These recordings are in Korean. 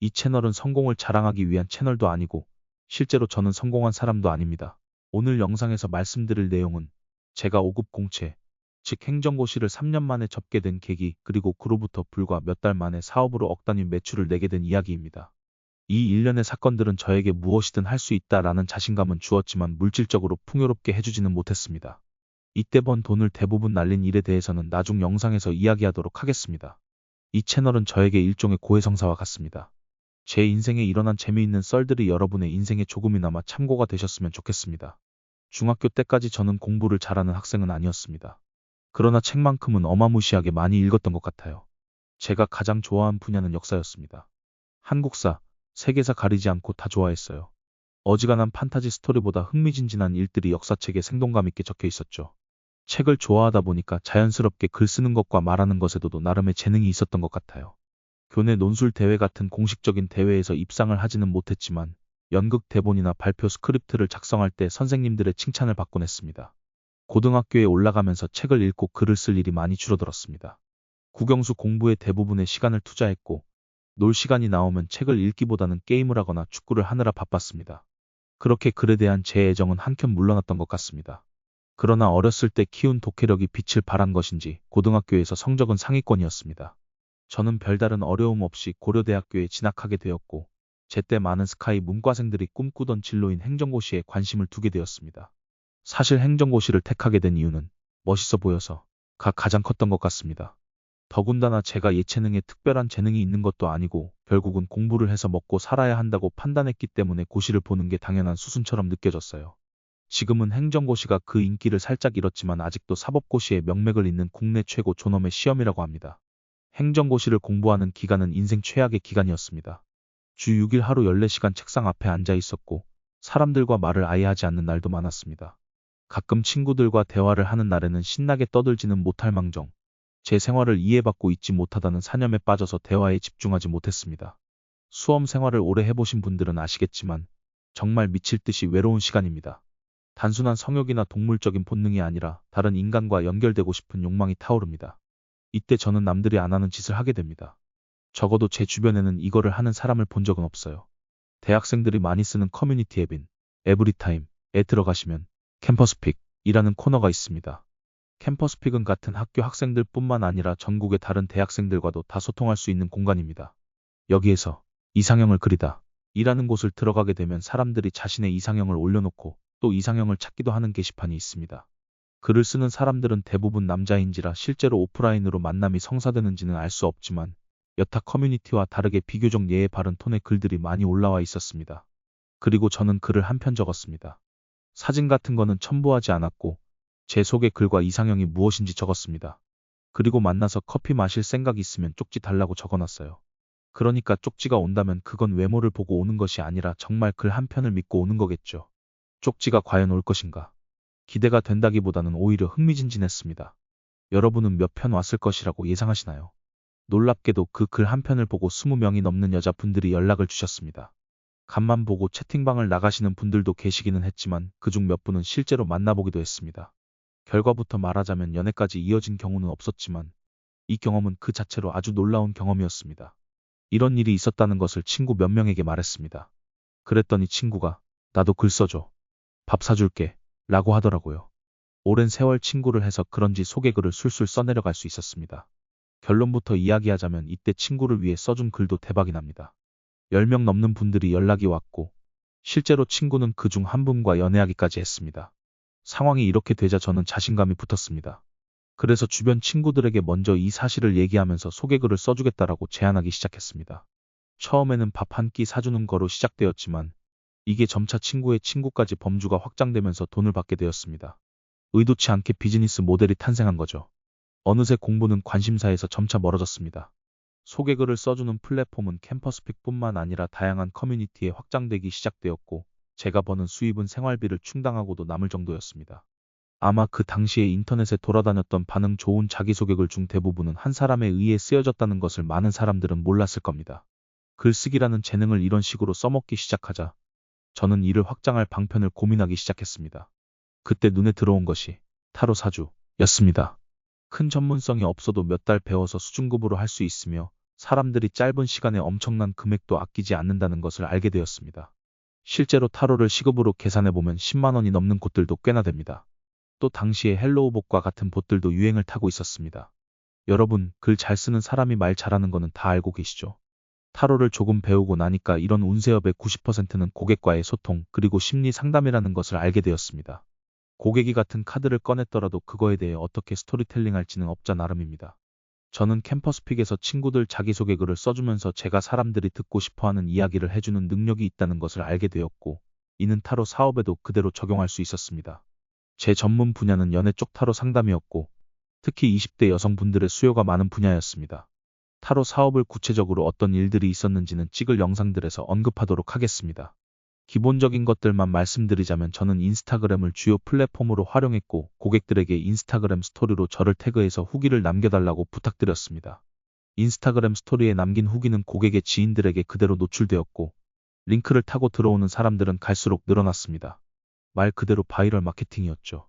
이 채널은 성공을 자랑하기 위한 채널도 아니고 실제로 저는 성공한 사람도 아닙니다. 오늘 영상에서 말씀드릴 내용은 제가 5급 공채, 즉 행정고시를 3년 만에 접게 된 계기, 그리고 그로부터 불과 몇 달 만에 사업으로 억 단위 매출을 내게 된 이야기입니다. 이 일련의 사건들은 저에게 무엇이든 할 수 있다라는 자신감은 주었지만 물질적으로 풍요롭게 해주지는 못했습니다. 이때 번 돈을 대부분 날린 일에 대해서는 나중 영상에서 이야기하도록 하겠습니다. 이 채널은 저에게 일종의 고해성사와 같습니다. 제 인생에 일어난 재미있는 썰들이 여러분의 인생에 조금이나마 참고가 되셨으면 좋겠습니다. 중학교 때까지 저는 공부를 잘하는 학생은 아니었습니다. 그러나 책만큼은 어마무시하게 많이 읽었던 것 같아요. 제가 가장 좋아한 분야는 역사였습니다. 한국사, 세계사 가리지 않고 다 좋아했어요. 어지간한 판타지 스토리보다 흥미진진한 일들이 역사책에 생동감 있게 적혀 있었죠. 책을 좋아하다 보니까 자연스럽게 글 쓰는 것과 말하는 것에도 나름의 재능이 있었던 것 같아요. 교내 논술 대회 같은 공식적인 대회에서 입상을 하지는 못했지만 연극 대본이나 발표 스크립트를 작성할 때 선생님들의 칭찬을 받곤 했습니다. 고등학교에 올라가면서 책을 읽고 글을 쓸 일이 많이 줄어들었습니다. 국영수 공부에 대부분의 시간을 투자했고 놀 시간이 나오면 책을 읽기보다는 게임을 하거나 축구를 하느라 바빴습니다. 그렇게 글에 대한 제 애정은 한켠 물러났던 것 같습니다. 그러나 어렸을 때 키운 독해력이 빛을 발한 것인지 고등학교에서 성적은 상위권이었습니다. 저는 별다른 어려움 없이 고려대학교에 진학하게 되었고 제때 많은 스카이 문과생들이 꿈꾸던 진로인 행정고시에 관심을 두게 되었습니다. 사실 행정고시를 택하게 된 이유는 멋있어 보여서가 가장 컸던 것 같습니다. 더군다나 제가 예체능에 특별한 재능이 있는 것도 아니고 결국은 공부를 해서 먹고 살아야 한다고 판단했기 때문에 고시를 보는 게 당연한 수순처럼 느껴졌어요. 지금은 행정고시가 그 인기를 살짝 잃었지만 아직도 사법고시의 명맥을 잇는 국내 최고 존엄의 시험이라고 합니다. 행정고시를 공부하는 기간은 인생 최악의 기간이었습니다. 주 6일 하루 14시간 책상 앞에 앉아 있었고 사람들과 말을 아예 하지 않는 날도 많았습니다. 가끔 친구들과 대화를 하는 날에는 신나게 떠들지는 못할 망정 제 생활을 이해받고 있지 못하다는 사념에 빠져서 대화에 집중하지 못했습니다. 수험 생활을 오래 해보신 분들은 아시겠지만 정말 미칠 듯이 외로운 시간입니다. 단순한 성욕이나 동물적인 본능이 아니라 다른 인간과 연결되고 싶은 욕망이 타오릅니다. 이때 저는 남들이 안 하는 짓을 하게 됩니다. 적어도 제 주변에는 이거를 하는 사람을 본 적은 없어요. 대학생들이 많이 쓰는 커뮤니티 앱인 에브리타임에 들어가시면 캠퍼스픽이라는 코너가 있습니다. 캠퍼스픽은 같은 학교 학생들뿐만 아니라 전국의 다른 대학생들과도 다 소통할 수 있는 공간입니다. 여기에서 이상형을 그리다 이라는 곳을 들어가게 되면 사람들이 자신의 이상형을 올려놓고 또 이상형을 찾기도 하는 게시판이 있습니다. 글을 쓰는 사람들은 대부분 남자인지라 실제로 오프라인으로 만남이 성사되는지는 알 수 없지만 여타 커뮤니티와 다르게 비교적 예의 바른 톤의 글들이 많이 올라와 있었습니다. 그리고 저는 글을 한 편 적었습니다. 사진 같은 거는 첨부하지 않았고 제 속의 글과 이상형이 무엇인지 적었습니다. 그리고 만나서 커피 마실 생각 있으면 쪽지 달라고 적어놨어요. 그러니까 쪽지가 온다면 그건 외모를 보고 오는 것이 아니라 정말 글 한 편을 믿고 오는 거겠죠. 쪽지가 과연 올 것인가? 기대가 된다기보다는 오히려 흥미진진했습니다. 여러분은 몇 편 왔을 것이라고 예상하시나요? 놀랍게도 그 글 한 편을 보고 20명이 넘는 여자분들이 연락을 주셨습니다. 간만 보고 채팅방을 나가시는 분들도 계시기는 했지만 그중 몇 분은 실제로 만나보기도 했습니다. 결과부터 말하자면 연애까지 이어진 경우는 없었지만 이 경험은 그 자체로 아주 놀라운 경험이었습니다. 이런 일이 있었다는 것을 친구 몇 명에게 말했습니다. 그랬더니 친구가 나도 글 써줘. 밥 사줄게. 라고 하더라고요. 오랜 세월 친구를 해서 그런지 소개글을 술술 써내려갈 수 있었습니다. 결론부터 이야기하자면 이때 친구를 위해 써준 글도 대박이 납니다. 10명 넘는 분들이 연락이 왔고 실제로 친구는 그중 한 분과 연애하기까지 했습니다. 상황이 이렇게 되자 저는 자신감이 붙었습니다. 그래서 주변 친구들에게 먼저 이 사실을 얘기하면서 소개글을 써주겠다라고 제안하기 시작했습니다. 처음에는 밥 한 끼 사주는 거로 시작되었지만 이게 점차 친구의 친구까지 범주가 확장되면서 돈을 받게 되었습니다. 의도치 않게 비즈니스 모델이 탄생한 거죠. 어느새 공부는 관심사에서 점차 멀어졌습니다. 소개글을 써주는 플랫폼은 캠퍼스픽뿐만 아니라 다양한 커뮤니티에 확장되기 시작되었고 제가 버는 수입은 생활비를 충당하고도 남을 정도였습니다. 아마 그 당시에 인터넷에 돌아다녔던 반응 좋은 자기소개글 중 대부분은 한 사람에 의해 쓰여졌다는 것을 많은 사람들은 몰랐을 겁니다. 글쓰기라는 재능을 이런 식으로 써먹기 시작하자 저는 이를 확장할 방편을 고민하기 시작했습니다. 그때 눈에 들어온 것이 타로 사주였습니다. 큰 전문성이 없어도 몇 달 배워서 수준급으로 할 수 있으며 사람들이 짧은 시간에 엄청난 금액도 아끼지 않는다는 것을 알게 되었습니다. 실제로 타로를 시급으로 계산해보면 10만 원이 넘는 곳들도 꽤나 됩니다. 또 당시에 헬로우복과 같은 봇들도 유행을 타고 있었습니다. 여러분, 글 잘 쓰는 사람이 말 잘하는 거는 다 알고 계시죠? 타로를 조금 배우고 나니까 이런 운세업의 90%는 고객과의 소통, 그리고 심리 상담이라는 것을 알게 되었습니다. 고객이 같은 카드를 꺼냈더라도 그거에 대해 어떻게 스토리텔링 할지는 업자 나름입니다. 저는 캠퍼스픽에서 친구들 자기소개 글을 써주면서 제가 사람들이 듣고 싶어하는 이야기를 해주는 능력이 있다는 것을 알게 되었고, 이는 타로 사업에도 그대로 적용할 수 있었습니다. 제 전문 분야는 연애 쪽 타로 상담이었고, 특히 20대 여성분들의 수요가 많은 분야였습니다. 타로 사업을 구체적으로 어떤 일들이 있었는지는 찍을 영상들에서 언급하도록 하겠습니다. 기본적인 것들만 말씀드리자면 저는 인스타그램을 주요 플랫폼으로 활용했고, 고객들에게 인스타그램 스토리로 저를 태그해서 후기를 남겨달라고 부탁드렸습니다. 인스타그램 스토리에 남긴 후기는 고객의 지인들에게 그대로 노출되었고, 링크를 타고 들어오는 사람들은 갈수록 늘어났습니다. 말 그대로 바이럴 마케팅이었죠.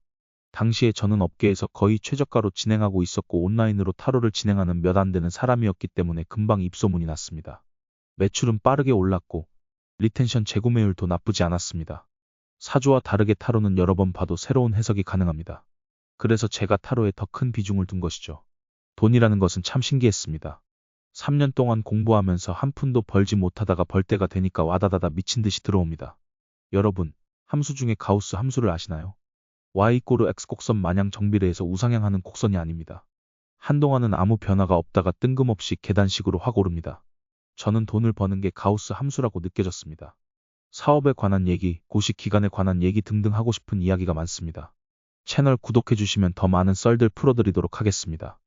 당시에 저는 업계에서 거의 최저가로 진행하고 있었고, 온라인으로 타로를 진행하는 몇 안 되는 사람이었기 때문에 금방 입소문이 났습니다. 매출은 빠르게 올랐고, 리텐션 재구매율도 나쁘지 않았습니다. 사주와 다르게 타로는 여러 번 봐도 새로운 해석이 가능합니다. 그래서 제가 타로에 더 큰 비중을 둔 것이죠. 돈이라는 것은 참 신기했습니다. 3년 동안 공부하면서 한 푼도 벌지 못하다가 벌 때가 되니까 와다다다 미친 듯이 들어옵니다. 여러분, 함수 중에 가우스 함수를 아시나요? y=x 곡선 마냥 정비례해서 우상향하는 곡선이 아닙니다. 한동안은 아무 변화가 없다가 뜬금없이 계단식으로 확 오릅니다. 저는 돈을 버는 게 가우스 함수라고 느껴졌습니다. 사업에 관한 얘기, 고시 기간에 관한 얘기 등등 하고 싶은 이야기가 많습니다. 채널 구독해주시면 더 많은 썰들 풀어드리도록 하겠습니다.